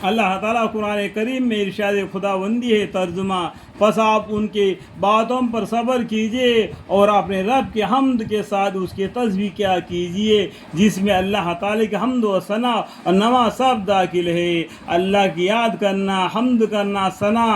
اللہ تعالیٰ قرآن کریم میں ارشاد خداوندی ہے ترجمہ، پس آپ ان کی باتوں پر صبر کیجئے اور اپنے رب کے حمد کے ساتھ اس کی تسبیح کیا کیجئے، جس میں اللہ تعالیٰ کی حمد و ثنا اور نواں سب داخل ہے۔ اللہ کی یاد کرنا، حمد کرنا، ثنا،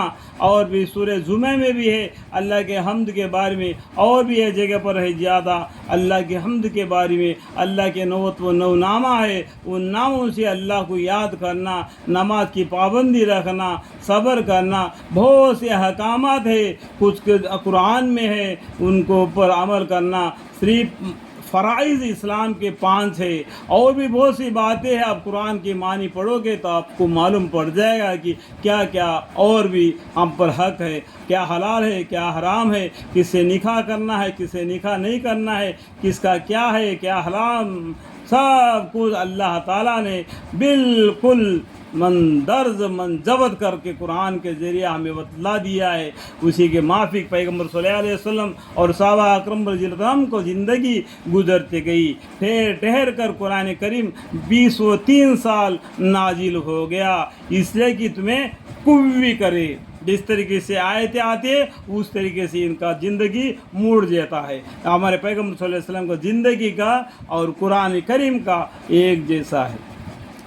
اور بھی سورہ جمعہ میں بھی ہے اللہ کے حمد کے بارے میں، اور بھی ہے جگہ پر ہے زیادہ اللہ کے حمد کے بارے میں۔ اللہ کے 99 نامہ ہے، ان ناموں سے اللہ کو یاد کرنا، نماز کی پابندی رکھنا، صبر کرنا، بہت سے احکامات ہے، کچھ قرآن میں ہے، ان کو اوپر عمل کرنا۔ صرف فرائض اسلام کے 5 ہے، اور بھی بہت سی باتیں ہیں۔ آپ قرآن کی معنی پڑھو گے تو آپ کو معلوم پڑ جائے گا کہ کیا کیا اور بھی ہم پر حق ہے، کیا حلال ہے، کیا حرام ہے، کس سے نکاح کرنا ہے، کس سے نکاح نہیں کرنا ہے، کس کا کیا ہے، کیا حرام، سب کچھ اللہ تعالیٰ نے بالکل مندرج منضبط کر کے قرآن کے ذریعے ہمیں بتلا دیا ہے۔ اسی کے مافک پیغمبر صلی اللہ علیہ وسلم اور صحابہ اکرم رضی اللہ عنہم کو زندگی گزرتے گئی، ٹھہر کر قرآن کریم 203 سال نازل ہو گیا، اس لیے کہ تمہیں قوی کرے۔ جس طریقے سے آیتیں آتی ہے اس طریقے سے ان کا زندگی موڑ جاتا ہے۔ ہمارے پیغمبر صلی اللہ علیہ وسلم کو زندگی کا اور قرآن کریم کا ایک جیسا ہے۔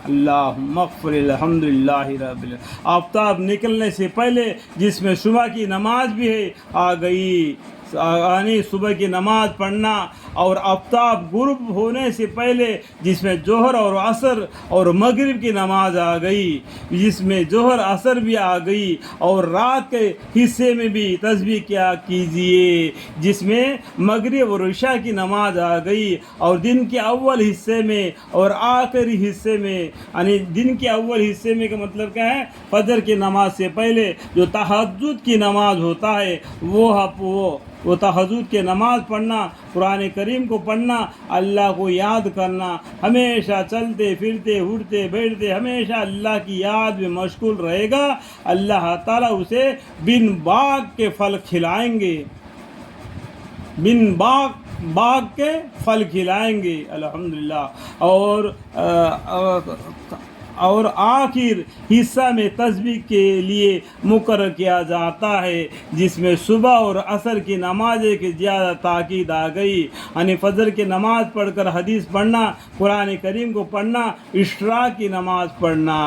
اللہم اغفر الحمدللہ رب العالمین۔ آفتاب نکلنے سے پہلے جس میں صبح کی نماز بھی ہے آ گئی، یعنی صبح کی نماز پڑھنا، اور آفتاب غروب ہونے سے پہلے جس میں ظہر اور عصر اور مغرب کی نماز آ گئی، جس میں ظہر عصر بھی آ گئی، اور رات کے حصے میں بھی تسبیح کیا کیجئے جس میں مغرب اور عشاء کی نماز آ گئی، اور دن کے اول حصے میں اور آخری حصے میں، یعنی دن کے اول حصے میں کا مطلب کیا ہے؟ فجر کی نماز سے پہلے جو تہجد کی نماز ہوتا ہے وہ تہجد کی نماز پڑھنا، قرآن کریم کو پڑھنا، اللہ کو یاد کرنا، ہمیشہ چلتے پھرتے اٹھتے بیٹھتے ہمیشہ اللہ کی یاد میں مشغول رہے گا، اللہ تعالیٰ اسے بن باغ کے پھل کھلائیں گے، بن باغ کے پھل کھلائیں گے الحمدللہ۔ اور آخر حصہ میں تسبیح کے لیے مقرر کیا جاتا ہے، جس میں صبح اور عصر کی نماز کی زیادہ تاکید آ گئی، یعنی فجر کی نماز پڑھ کر حدیث پڑھنا، قرآن کریم کو پڑھنا، اشراق کی نماز پڑھنا،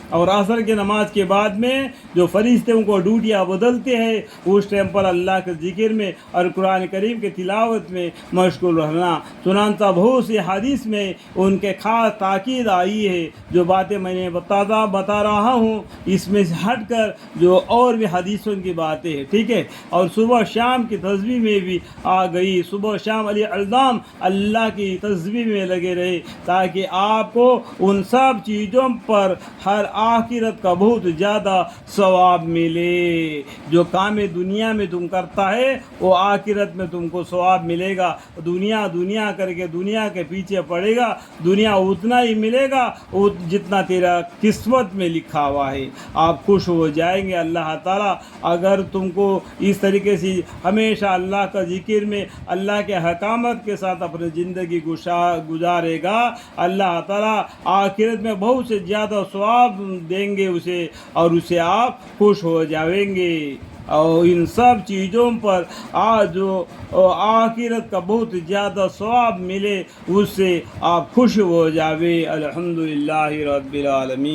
اور عصر کی نماز کے بعد میں جو فرشتے ان کو ڈیوٹیاں بدلتے ہیں اس ٹائم پر اللہ کے ذکر میں اور قرآن کریم کے تلاوت میں مشغول رہنا۔ چنانچہ بہت سی حدیث میں ان کے خاص تاکید آئی ہے، جو باتیں میں نے بتا رہا ہوں اس میں سے ہٹ کر جو اور بھی حدیثوں کی باتیں ہیں، ٹھیک ہے۔ اور صبح شام کی تسبیح میں بھی آ گئی، صبح شام علی الدام اللہ کی تسبیح میں لگے رہے، تاکہ آپ کو ان سب چیزوں پر ہر آخرت کا بہت زیادہ ثواب ملے۔ جو کام دنیا میں تم کرتا ہے وہ آخرت میں تم کو ثواب ملے گا۔ دنیا کر کے دنیا کے پیچھے پڑے گا، دنیا اتنا ہی ملے گا جتنا تیرا قسمت میں لکھا ہوا ہے۔ آپ خوش ہو جائیں گے اللہ تعالیٰ اگر تم کو اس طریقے سے ہمیشہ اللہ کا ذکر میں اللہ کے حکامت کے ساتھ اپنی زندگی گزارے گا، اللہ تعالیٰ آخرت میں بہت سے زیادہ ثواب دیں گے اسے، اور اسے آپ خوش ہو جائیں گے۔ اور ان سب چیزوں پر جو آخرت کا بہت زیادہ ثواب ملے اس سے آپ خوش ہو جاوے۔ الحمدللہ رب العالمین۔